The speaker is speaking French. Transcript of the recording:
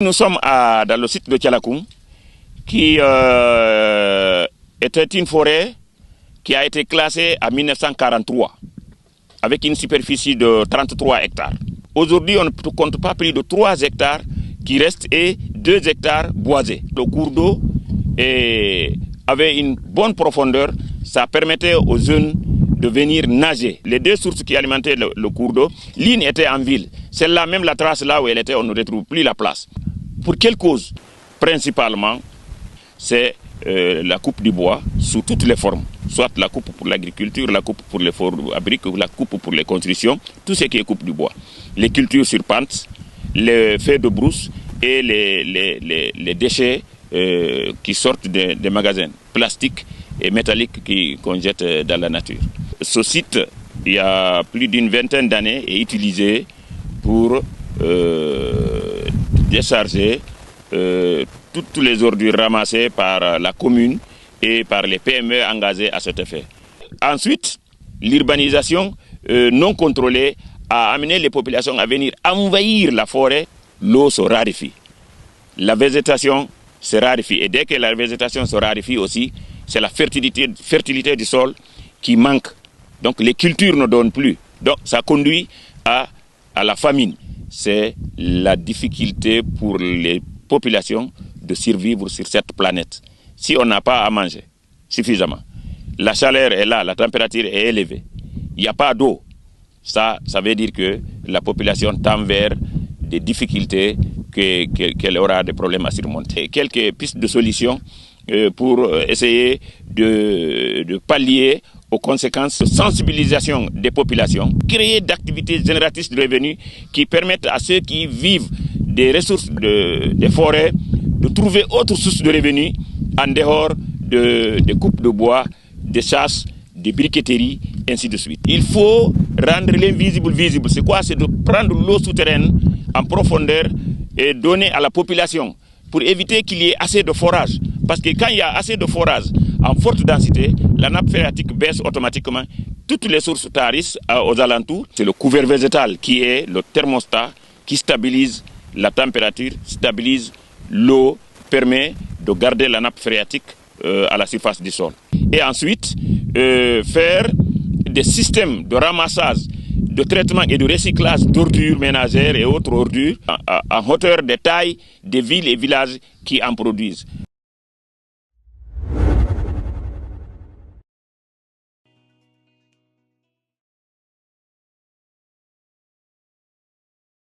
Nous sommes dans le site de Tialakoum, qui était une forêt qui a été classée en 1943, avec une superficie de 33 hectares. Aujourd'hui, on ne compte pas plus de 3 hectares qui restent et 2 hectares boisés. Le cours d'eau avait une bonne profondeur, ça permettait aux jeunes de venir nager. Les 2 sources qui alimentaient le cours d'eau, l'une était en ville. Celle-là, même la trace là où elle était, on ne retrouve plus la place. Pour quelle cause? Principalement, c'est la coupe du bois sous toutes les formes. Soit la coupe pour l'agriculture, la coupe pour les fabriques, la coupe pour les constructions, tout ce qui est coupe du bois. Les cultures sur pente, les feuilles de brousse et les déchets qui sortent des magasins plastiques et métalliques qu'on jette dans la nature. Ce site, il y a plus d'une vingtaine d'années, est utilisé pour décharger toutes les ordures ramassées par la commune et par les PME engagés à cet effet. Ensuite, l'urbanisation non contrôlée a amené les populations à venir envahir la forêt. L'eau se raréfie. La végétation se raréfie. Et dès que la végétation se raréfie aussi, c'est la fertilité du sol qui manque. Donc les cultures ne donnent plus. Donc ça conduit à la famine. C'est la difficulté pour les populations de survivre sur cette planète. Si on n'a pas à manger suffisamment, la chaleur est là, la température est élevée, il n'y a pas d'eau, ça veut dire que la population tend vers des difficultés, qu'elle aura des problèmes à surmonter. Quelques pistes de solutions pour essayer de pallier aux conséquences de sensibilisation des populations, créer d'activités génératrices de revenus qui permettent à ceux qui vivent des ressources des forêts de trouver autres sources de revenus en dehors des coupes de bois, des chasses, des briqueteries, ainsi de suite. Il faut rendre l'invisible visible. C'est quoi? C'est de prendre l'eau souterraine en profondeur et donner à la population pour éviter qu'il y ait assez de forage. Parce que quand il y a assez de forage en forte densité, la nappe phréatique baisse automatiquement. Toutes les sources tarissent aux alentours. C'est le couvert végétal qui est le thermostat qui stabilise la température, stabilise l'eau, permet de garder la nappe phréatique à la surface du sol. Et ensuite, faire des systèmes de ramassage, de traitement et de recyclage d'ordures ménagères et autres ordures en hauteur des tailles des villes et villages qui en produisent.